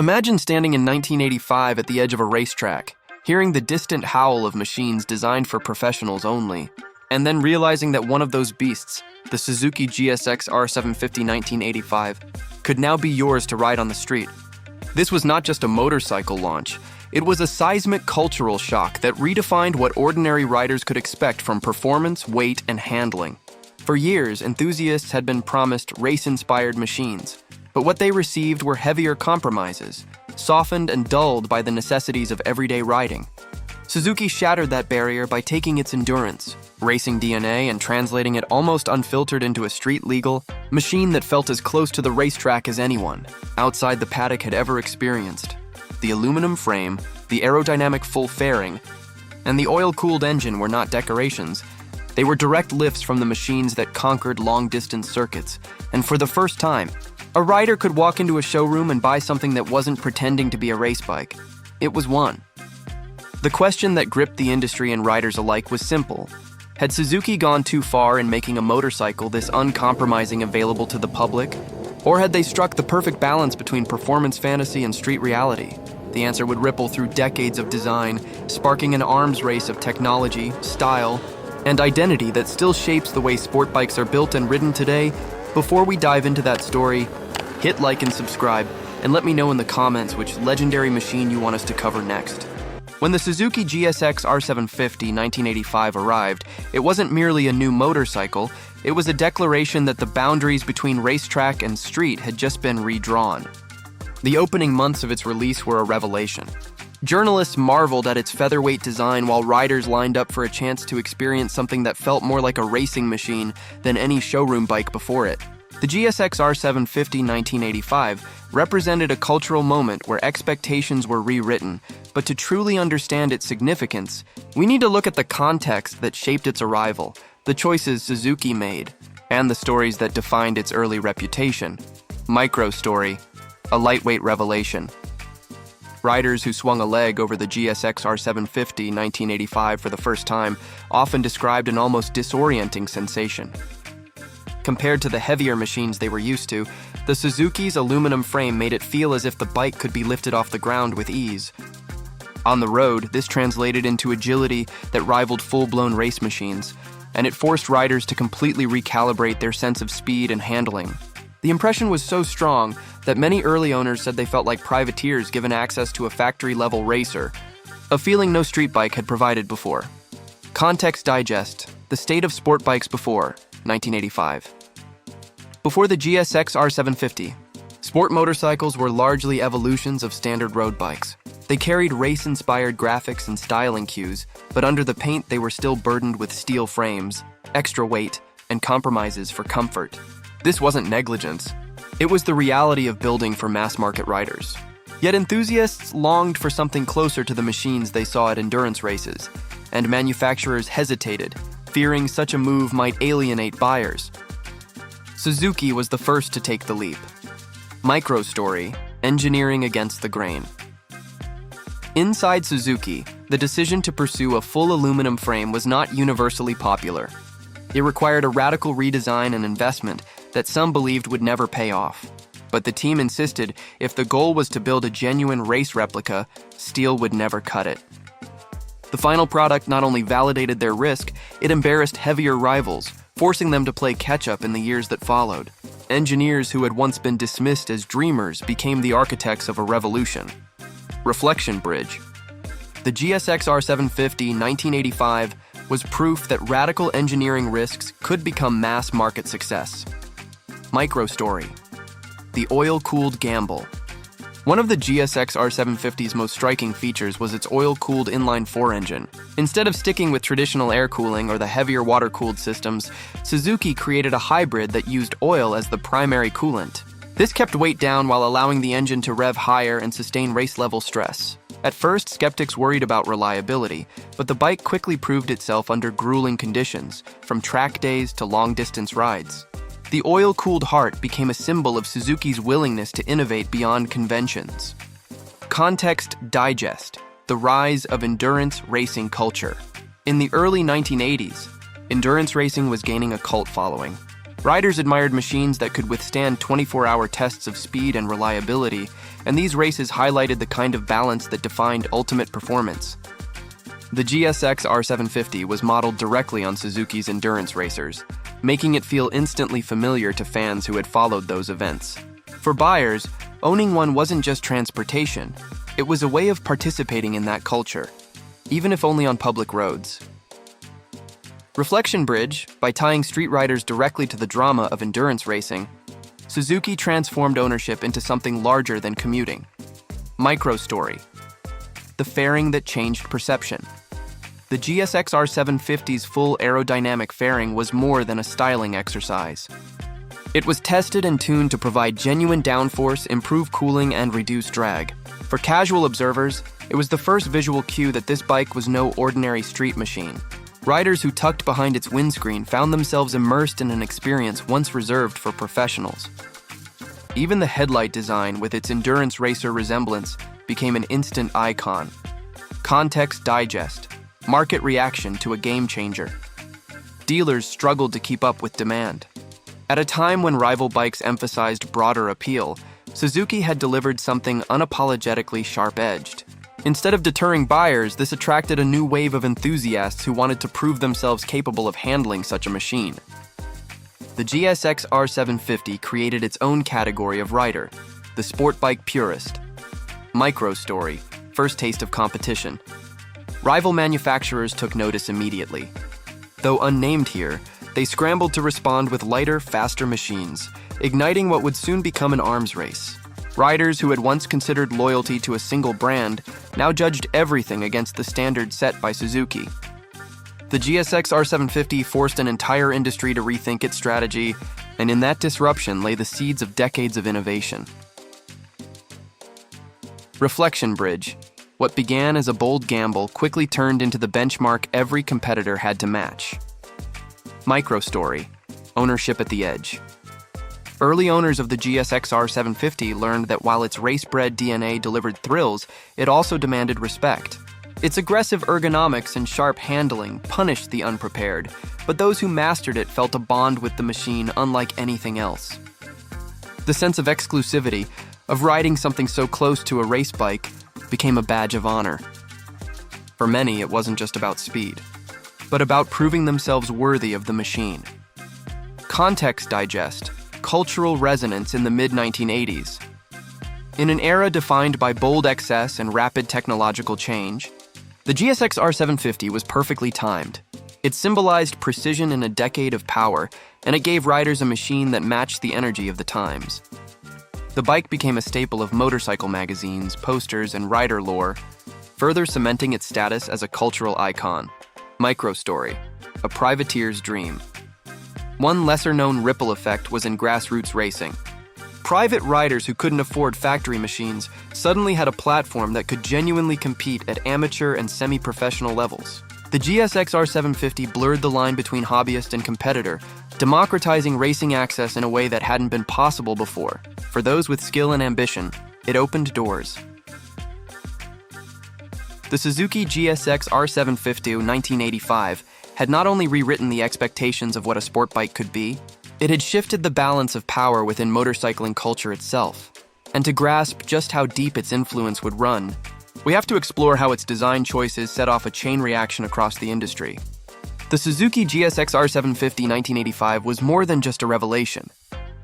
Imagine standing in 1985 at the edge of a racetrack, hearing the distant howl of machines designed for professionals only, and then realizing that one of those beasts, the Suzuki GSX-R750 1985, could now be yours to ride on the street. This was not just a motorcycle launch, it was a seismic cultural shock that redefined what ordinary riders could expect from performance, weight, and handling. For years, enthusiasts had been promised race-inspired machines, but what they received were heavier compromises, softened and dulled by the necessities of everyday riding. Suzuki shattered that barrier by taking its endurance, racing DNA, and translating it almost unfiltered into a street-legal machine that felt as close to the racetrack as anyone outside the paddock had ever experienced. The aluminum frame, the aerodynamic full fairing, and the oil-cooled engine were not decorations. They were direct lifts from the machines that conquered long-distance circuits, and for the first time, a rider could walk into a showroom and buy something that wasn't pretending to be a race bike. It was one. The question that gripped the industry and riders alike was simple. Had Suzuki gone too far in making a motorcycle this uncompromising available to the public? Or had they struck the perfect balance between performance fantasy and street reality? The answer would ripple through decades of design, sparking an arms race of technology, style, and identity that still shapes the way sport bikes are built and ridden today. Before we dive into that story, hit like and subscribe, and let me know in the comments which legendary machine you want us to cover next. When the Suzuki GSX-R750 1985 arrived, it wasn't merely a new motorcycle, it was a declaration that the boundaries between racetrack and street had just been redrawn. The opening months of its release were a revelation. Journalists marveled at its featherweight design while riders lined up for a chance to experience something that felt more like a racing machine than any showroom bike before it. The GSX-R750 1985 represented a cultural moment where expectations were rewritten, but to truly understand its significance, we need to look at the context that shaped its arrival, the choices Suzuki made, and the stories that defined its early reputation. Micro story, a lightweight revelation. Riders who swung a leg over the GSX-R750 1985 for the first time often described an almost disorienting sensation. Compared to the heavier machines they were used to, the Suzuki's aluminum frame made it feel as if the bike could be lifted off the ground with ease. On the road, this translated into agility that rivaled full-blown race machines, and it forced riders to completely recalibrate their sense of speed and handling. The impression was so strong that many early owners said they felt like privateers given access to a factory-level racer, a feeling no street bike had provided before. Context Digest: The State of Sport Bikes Before 1985. Before the GSX-R750, sport motorcycles were largely evolutions of standard road bikes. They carried race-inspired graphics and styling cues, but under the paint they were still burdened with steel frames, extra weight, and compromises for comfort. This wasn't negligence. It was the reality of building for mass-market riders. Yet enthusiasts longed for something closer to the machines they saw at endurance races, and manufacturers hesitated, fearing such a move might alienate buyers. Suzuki was the first to take the leap. Micro story, engineering against the grain. Inside Suzuki, the decision to pursue a full aluminum frame was not universally popular. It required a radical redesign and investment that some believed would never pay off. But the team insisted if the goal was to build a genuine race replica, steel would never cut it. The final product not only validated their risk, it embarrassed heavier rivals, forcing them to play catch-up in the years that followed. Engineers who had once been dismissed as dreamers became the architects of a revolution. Reflection bridge. The GSX-R750 1985 was proof that radical engineering risks could become mass-market success. Micro story. The oil-cooled gamble. One of the GSX-R750's most striking features was its oil-cooled inline-4 engine. Instead of sticking with traditional air cooling or the heavier water-cooled systems, Suzuki created a hybrid that used oil as the primary coolant. This kept weight down while allowing the engine to rev higher and sustain race-level stress. At first, skeptics worried about reliability, but the bike quickly proved itself under grueling conditions, from track days to long-distance rides. The oil-cooled heart became a symbol of Suzuki's willingness to innovate beyond conventions. Context Digest: The rise of endurance racing culture. In the early 1980s, endurance racing was gaining a cult following. Riders admired machines that could withstand 24-hour tests of speed and reliability, and these races highlighted the kind of balance that defined ultimate performance. The GSX-R750 was modeled directly on Suzuki's endurance racers, making it feel instantly familiar to fans who had followed those events. For buyers, owning one wasn't just transportation, it was a way of participating in that culture, even if only on public roads. Reflection Bridge, by tying street riders directly to the drama of endurance racing, Suzuki transformed ownership into something larger than commuting. Microstory, the fairing that changed perception. The GSX-R750's full aerodynamic fairing was more than a styling exercise. It was tested and tuned to provide genuine downforce, improve cooling, and reduce drag. For casual observers, it was the first visual cue that this bike was no ordinary street machine. Riders who tucked behind its windscreen found themselves immersed in an experience once reserved for professionals. Even the headlight design, with its endurance racer resemblance, became an instant icon. Context digest, market reaction to a game changer. Dealers struggled to keep up with demand. At a time when rival bikes emphasized broader appeal, Suzuki had delivered something unapologetically sharp-edged. Instead of deterring buyers, this attracted a new wave of enthusiasts who wanted to prove themselves capable of handling such a machine. The GSX-R750 created its own category of rider, the sport bike purist. Microstory, first taste of competition. Rival manufacturers took notice immediately. Though unnamed here, they scrambled to respond with lighter, faster machines, igniting what would soon become an arms race. Riders who had once considered loyalty to a single brand now judged everything against the standard set by Suzuki. The GSX-R750 forced an entire industry to rethink its strategy, and in that disruption lay the seeds of decades of innovation. Reflection Bridge, what began as a bold gamble, quickly turned into the benchmark every competitor had to match. Microstory, ownership at the edge. Early owners of the GSX-R750 learned that while its race-bred DNA delivered thrills, it also demanded respect. Its aggressive ergonomics and sharp handling punished the unprepared, but those who mastered it felt a bond with the machine unlike anything else. The sense of exclusivity, of riding something so close to a race bike, became a badge of honor. For many, it wasn't just about speed, but about proving themselves worthy of the machine. Context digest, cultural resonance in the mid-1980s. In an era defined by bold excess and rapid technological change, the GSX-R750 was perfectly timed. It symbolized precision in a decade of power, and it gave riders a machine that matched the energy of the times. The bike became a staple of motorcycle magazines, posters, and rider lore, further cementing its status as a cultural icon. Microstory, a privateer's dream. One lesser-known ripple effect was in Grassroots racing. Private riders who couldn't afford factory machines suddenly had a platform that could genuinely compete at amateur and semi-professional levels. The GSX-R750 blurred the line between hobbyist and competitor, democratizing racing access in a way that hadn't been possible before. For those with skill and ambition, it opened doors. The Suzuki GSX-R750 1985 had not only rewritten the expectations of what a sport bike could be, it had shifted the balance of power within motorcycling culture itself. And to grasp just how deep its influence would run, we have to explore how its design choices set off a chain reaction across the industry. The Suzuki GSX-R750 1985 was more than just a revelation.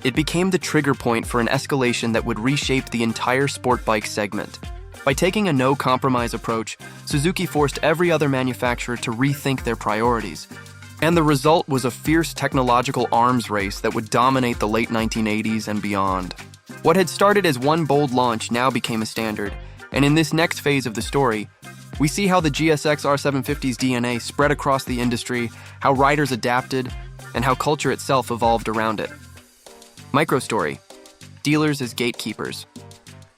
It became the trigger point for an escalation that would reshape the entire sport bike segment. By taking a no-compromise approach, Suzuki forced every other manufacturer to rethink their priorities. And the result was a fierce technological arms race that would dominate the late 1980s and beyond. What had started as one bold launch now became a standard, and in this next phase of the story, we see how the GSX-R750's DNA spread across the industry, how riders adapted, and how culture itself evolved around it. Microstory, dealers as gatekeepers.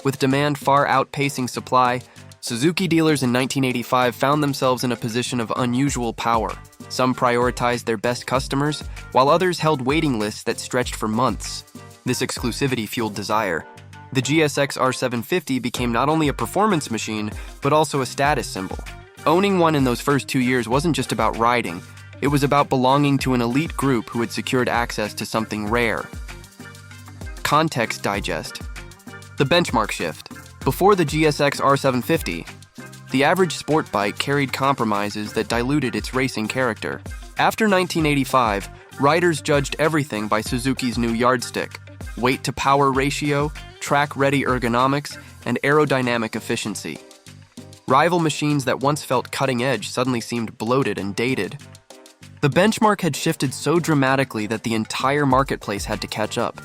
With demand far outpacing supply, Suzuki dealers in 1985 found themselves in a position of unusual power. Some prioritized their best customers, while others held waiting lists that stretched for months. This exclusivity fueled desire. The GSX-R750 became not only a performance machine, but also a status symbol. Owning one in those first 2 years wasn't just about riding, It was about belonging to an elite group who had secured access to something rare. Context digest. The benchmark shift. Before the GSX-R750, the average sport bike carried compromises that diluted its racing character. After 1985, riders judged everything by Suzuki's new yardstick: weight-to-power ratio, track-ready ergonomics, and aerodynamic efficiency. Rival machines that once felt cutting-edge suddenly seemed bloated and dated. The benchmark had shifted so dramatically that the entire marketplace had to catch up,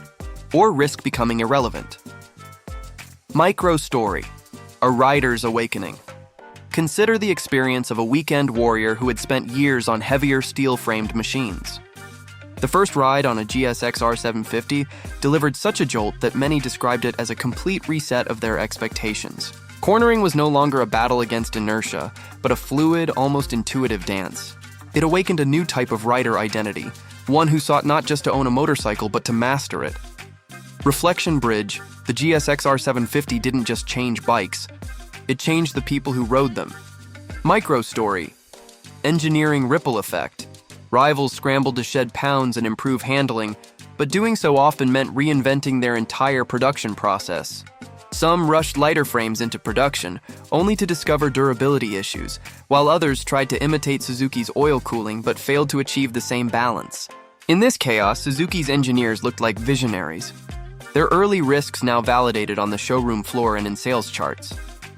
or risk becoming irrelevant. Micro story: a rider's awakening. Consider the experience of a weekend warrior who had spent years on heavier steel-framed machines. The first ride on a GSX-R750 delivered such a jolt that many described it as a complete reset of their expectations. Cornering was no longer a battle against inertia, but a fluid, almost intuitive dance. It awakened a new type of rider identity, one who sought not just to own a motorcycle, but to master it. Reflection bridge: the GSX-R750 didn't just change bikes, it changed the people who rode them. Micro story: engineering ripple effect. Rivals scrambled to shed pounds and improve handling, but doing so often meant reinventing their entire production process. Some rushed lighter frames into production, only to discover durability issues, while others tried to imitate Suzuki's oil cooling but failed to achieve the same balance. In this chaos, Suzuki's engineers looked like visionaries. Their early risks now validated on the showroom floor and in sales charts.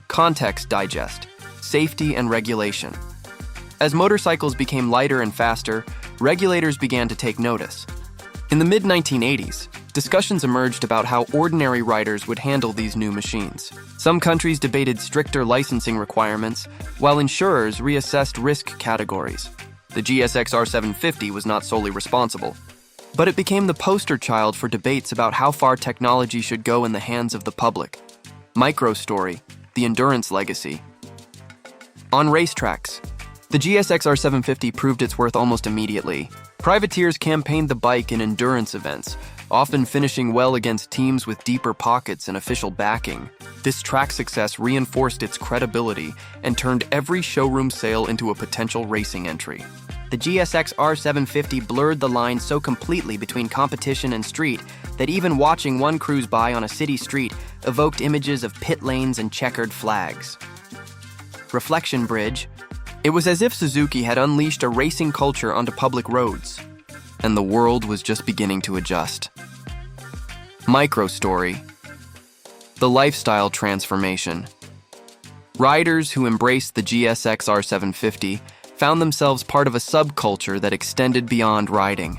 Context digest: safety and regulation. As motorcycles became lighter and faster, regulators began to take notice. In the mid-1980s, discussions emerged about how ordinary riders would handle these new machines. Some countries debated stricter licensing requirements, while insurers reassessed risk categories. The GSX-R750 was not solely responsible, but it became the poster child for debates about how far technology should go in the hands of the public. Micro story: the endurance legacy. On racetracks, the GSX-R750 proved its worth almost immediately. Privateers campaigned the bike in endurance events, often finishing well against teams with deeper pockets and official backing. This track success reinforced its credibility and turned every showroom sale into a potential racing entry. The GSX-R750 blurred the line so completely between competition and street that even watching one cruise by on a city street evoked images of pit lanes and checkered flags. Reflection bridge: it was as if Suzuki had unleashed a racing culture onto public roads, and the world was just beginning to adjust. Micro story: the lifestyle transformation. Riders who embraced the GSX-R750 found themselves part of a subculture that extended beyond riding.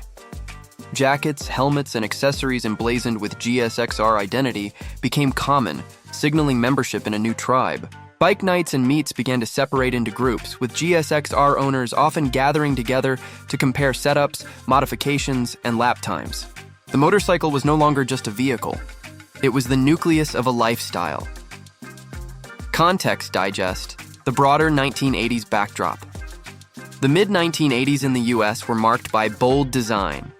Jackets, helmets, and accessories emblazoned with GSX-R identity became common, signaling membership in a new tribe. Bike nights and meets began to separate into groups, with GSX-R owners often gathering together to compare setups, modifications, and lap times. The motorcycle was no longer just a vehicle. It was the nucleus of a lifestyle. Context digest: the broader 1980s backdrop. The mid-1980s in the US were marked by bold design,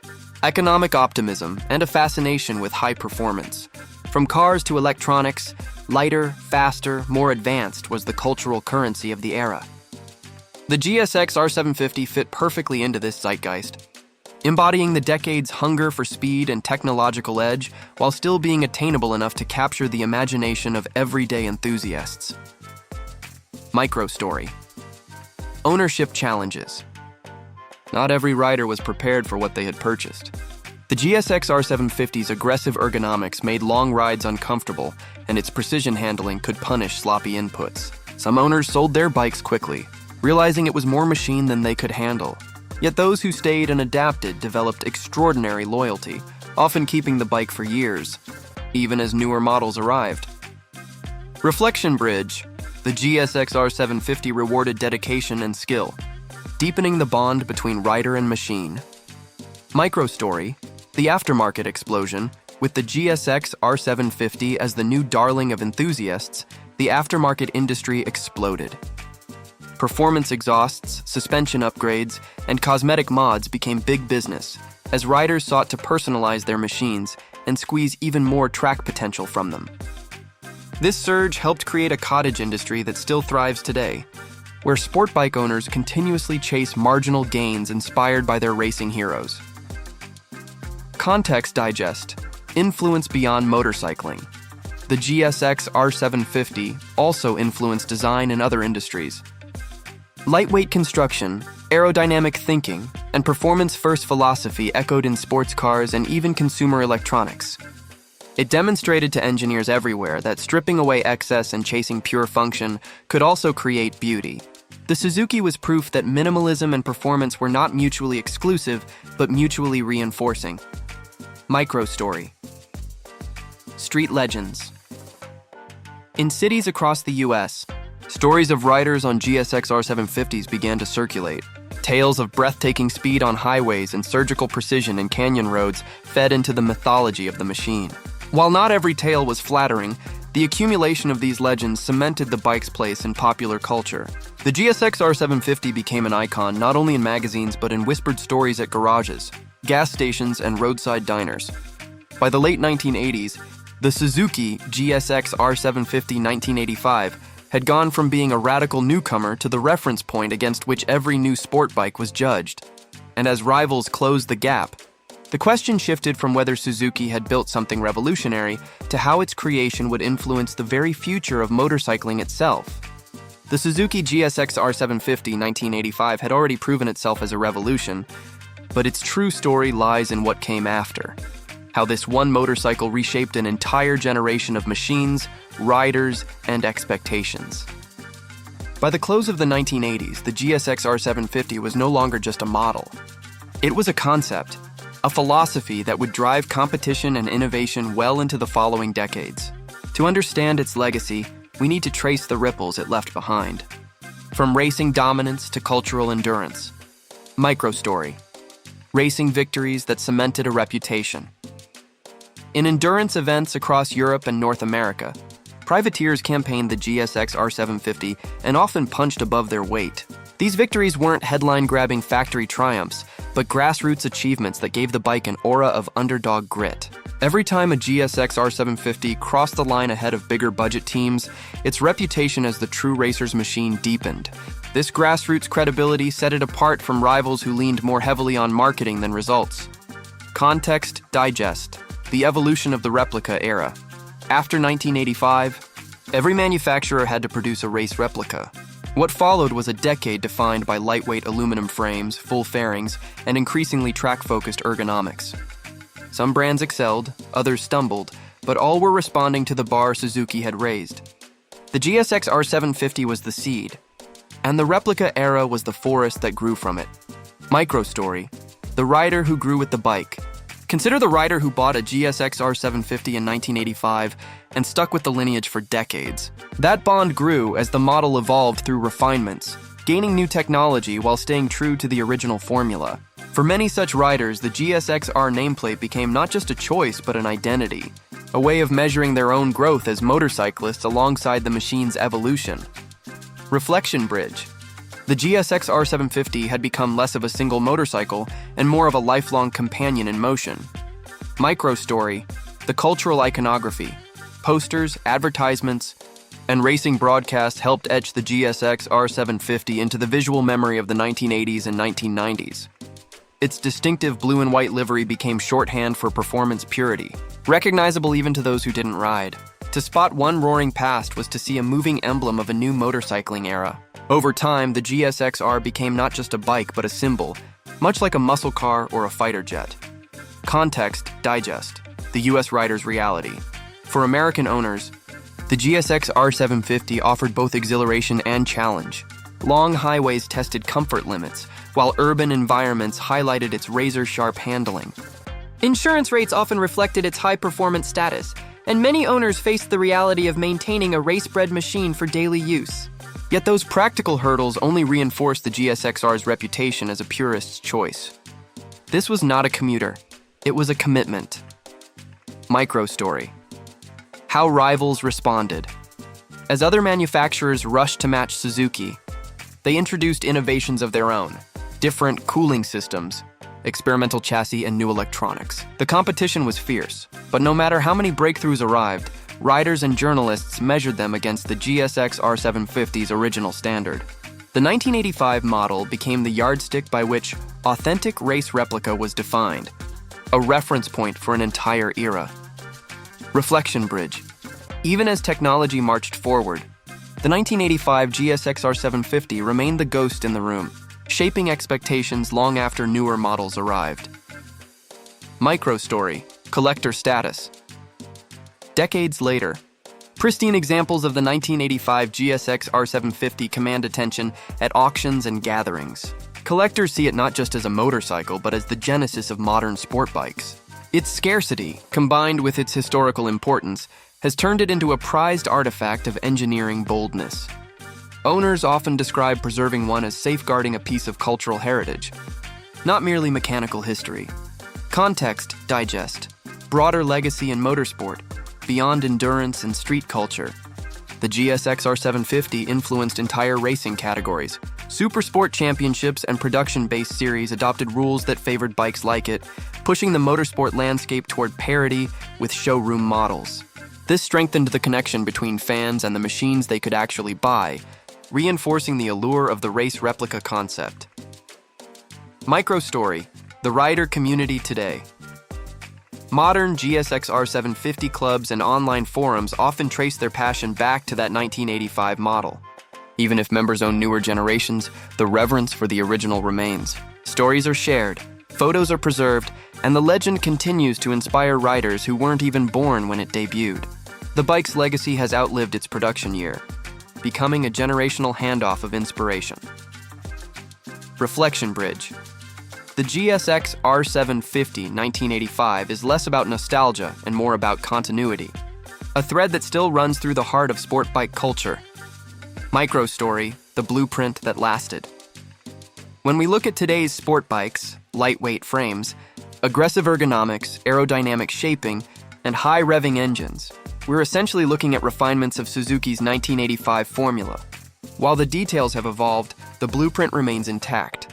economic optimism, and a fascination with high performance. From cars to electronics, lighter, faster, more advanced was the cultural currency of the era. The GSX-R750 fit perfectly into this zeitgeist, embodying the decade's hunger for speed and technological edge while still being attainable enough to capture the imagination of everyday enthusiasts. Micro story: ownership challenges. Not every rider was prepared for what they had purchased. The GSX-R750's aggressive ergonomics made long rides uncomfortable, and its precision handling could punish sloppy inputs. Some owners sold their bikes quickly, realizing it was more machine than they could handle. Yet those who stayed and adapted developed extraordinary loyalty, often keeping the bike for years, even as newer models arrived. Reflection bridge: the GSX-R750 rewarded dedication and skill, deepening the bond between rider and machine. Micro story: the aftermarket explosion. With the GSX-R750 as the new darling of enthusiasts, the aftermarket industry exploded. Performance exhausts, suspension upgrades, and cosmetic mods became big business as riders sought to personalize their machines and squeeze even more track potential from them. This surge helped create a cottage industry that still thrives today. where sport bike owners continuously chase marginal gains inspired by their racing heroes. Context Digest: Influence beyond motorcycling. The GSX-R750 also influenced design in other industries. Lightweight construction, aerodynamic thinking, and performance-first philosophy echoed in sports cars and even consumer electronics. It demonstrated to engineers everywhere that stripping away excess and chasing pure function could also create beauty. The Suzuki was proof that minimalism and performance were not mutually exclusive, but mutually reinforcing. Micro-story. Street legends. In cities across the US, stories of riders on GSX-R750s began to circulate. Tales of breathtaking speed on highways and surgical precision in canyon roads fed into the mythology of the machine. While not every tale was flattering, the accumulation of these legends cemented the bike's place in popular culture. The GSX-R750 became an icon not only in magazines but in whispered stories at garages, gas stations, and roadside diners. By the late 1980s, the Suzuki GSX-R750 1985 had gone from being a radical newcomer to the reference point against which every new sport bike was judged. And as rivals closed the gap, the question shifted from whether Suzuki had built something revolutionary to how its creation would influence the very future of motorcycling itself. The Suzuki GSX-R750 1985 had already proven itself as a revolution, but its true story lies in what came after. How this one motorcycle reshaped an entire generation of machines, riders, and expectations. By the close of the 1980s, the GSX-R750 was no longer just a model. It was a concept, a philosophy that would drive competition and innovation well into the following decades. To understand its legacy, we need to trace the ripples it left behind. From racing dominance to cultural endurance. Micro-story. Racing victories that cemented a reputation. In endurance events across Europe and North America, privateers campaigned the GSX-R750 and often punched above their weight. These victories weren't headline-grabbing factory triumphs, but grassroots achievements that gave the bike an aura of underdog grit. Every time a GSX-R750 crossed the line ahead of bigger budget teams, its reputation as the true racer's machine deepened. This grassroots credibility set it apart from rivals who leaned more heavily on marketing than results. Context Digest: The evolution of the replica era. After 1985, every manufacturer had to produce a race replica. What followed was a decade defined by lightweight aluminum frames, full fairings, and increasingly track-focused ergonomics. Some brands excelled, others stumbled, but all were responding to the bar Suzuki had raised. The GSX-R750 was the seed, and the replica era was the forest that grew from it. Micro-story: The rider who grew with the bike. Consider the rider who bought a GSX-R750 in 1985 and stuck with the lineage for decades. That bond grew as the model evolved through refinements, gaining new technology while staying true to the original formula. For many such riders, the GSX-R nameplate became not just a choice but an identity, a way of measuring their own growth as motorcyclists alongside the machine's evolution. Reflection bridge. The GSX-R750 had become less of a single motorcycle and more of a lifelong companion in motion. Micro-story: The cultural iconography. Posters, advertisements, and racing broadcasts helped etch the GSX-R750 into the visual memory of the 1980s and 1990s. Its distinctive blue and white livery became shorthand for performance purity, recognizable even to those who didn't ride. To spot one roaring past was to see a moving emblem of a new motorcycling era. Over time, the GSX-R became not just a bike but a symbol, much like a muscle car or a fighter jet. Context Digest: The US rider's reality. For American owners, the GSX-R750 offered both exhilaration and challenge. Long highways tested comfort limits, while urban environments highlighted its razor-sharp handling. Insurance rates often reflected its high-performance status, and many owners faced the reality of maintaining a race-bred machine for daily use. Yet those practical hurdles only reinforced the GSX-R's reputation as a purist's choice. This was not a commuter. It was a commitment. Micro-story: How rivals responded. As other manufacturers rushed to match Suzuki, they introduced innovations of their own, different cooling systems, experimental chassis, and new electronics. The competition was fierce, but no matter how many breakthroughs arrived, riders and journalists measured them against the GSX-R750's original standard. The 1985 model became the yardstick by which authentic race replica was defined, a reference point for an entire era. Reflection bridge. Even as technology marched forward, the 1985 GSX-R750 remained the ghost in the room, shaping expectations long after newer models arrived. Micro-story, collector status. Decades later, pristine examples of the 1985 GSX-R750 command attention at auctions and gatherings. Collectors see it not just as a motorcycle, but as the genesis of modern sport bikes. Its scarcity, combined with its historical importance, has turned it into a prized artifact of engineering boldness. Owners often describe preserving one as safeguarding a piece of cultural heritage, not merely mechanical history. Context, digest, broader legacy in motorsport, beyond endurance and street culture. The GSX-R750 influenced entire racing categories. Super Sport championships and production-based series adopted rules that favored bikes like it, pushing the motorsport landscape toward parity with showroom models. This strengthened the connection between fans and the machines they could actually buy, reinforcing the allure of the race replica concept. Micro-story, the rider community today. Modern GSX-R750 clubs and online forums often trace their passion back to that 1985 model. Even if members own newer generations, the reverence for the original remains. Stories are shared, photos are preserved, and the legend continues to inspire riders who weren't even born when it debuted. The bike's legacy has outlived its production year, becoming a generational handoff of inspiration. Reflection bridge. The GSX-R750 1985 is less about nostalgia and more about continuity, a thread that still runs through the heart of sport bike culture. Micro-story, the blueprint that lasted. When we look at today's sport bikes, lightweight frames, aggressive ergonomics, aerodynamic shaping, and high revving engines, we're essentially looking at refinements of Suzuki's 1985 formula. While the details have evolved, the blueprint remains intact.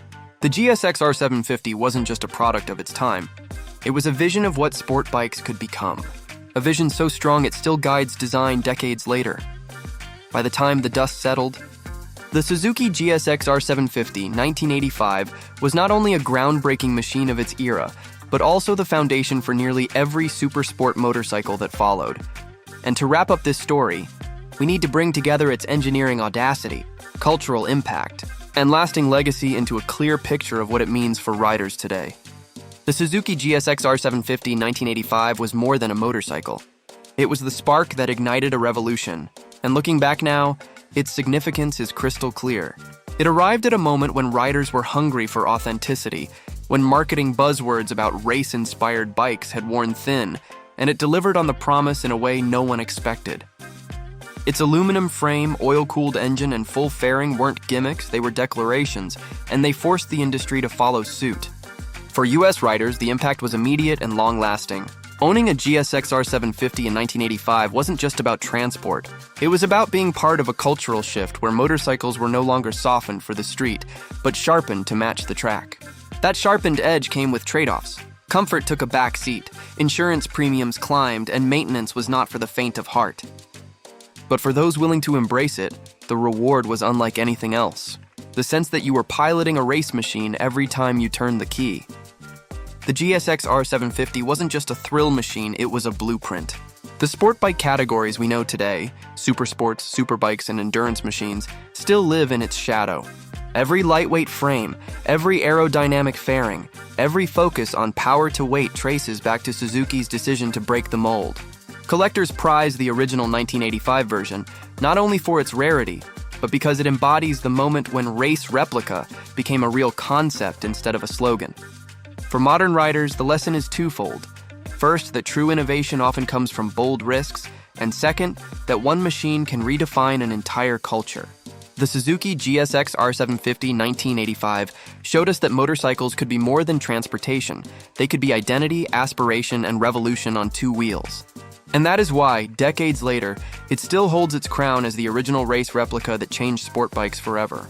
The GSX-R750 wasn't just a product of its time. It was a vision of what sport bikes could become. A vision so strong it still guides design decades later. By the time the dust settled, the Suzuki GSX-R750 1985 was not only a groundbreaking machine of its era, but also the foundation for nearly every super sport motorcycle that followed. And to wrap up this story, we need to bring together its engineering audacity, cultural impact, and lasting legacy into a clear picture of what it means for riders today. The Suzuki GSX-R750 1985 was more than a motorcycle. It was the spark that ignited a revolution, and looking back now, its significance is crystal clear. It arrived at a moment when riders were hungry for authenticity, when marketing buzzwords about race-inspired bikes had worn thin, and it delivered on the promise in a way no one expected. Its aluminum frame, oil-cooled engine, and full fairing weren't gimmicks, they were declarations, and they forced the industry to follow suit. For US riders, the impact was immediate and long-lasting. Owning a GSX-R750 in 1985 wasn't just about transport. It was about being part of a cultural shift where motorcycles were no longer softened for the street, but sharpened to match the track. That sharpened edge came with trade-offs. Comfort took a back seat, insurance premiums climbed, and maintenance was not for the faint of heart. But for those willing to embrace it, the reward was unlike anything else. The sense that you were piloting a race machine every time you turned the key. The GSX-R750 wasn't just a thrill machine, it was a blueprint. The sport bike categories we know today, super sports, superbikes, and endurance machines, still live in its shadow. Every lightweight frame, every aerodynamic fairing, every focus on power to weight traces back to Suzuki's decision to break the mold. Collectors prize the original 1985 version, not only for its rarity, but because it embodies the moment when race replica became a real concept instead of a slogan. For modern riders, the lesson is twofold. First, that true innovation often comes from bold risks, and second, that one machine can redefine an entire culture. The Suzuki GSX-R750 1985 showed us that motorcycles could be more than transportation. They could be identity, aspiration, and revolution on two wheels. And that is why, decades later, it still holds its crown as the original race replica that changed sport bikes forever.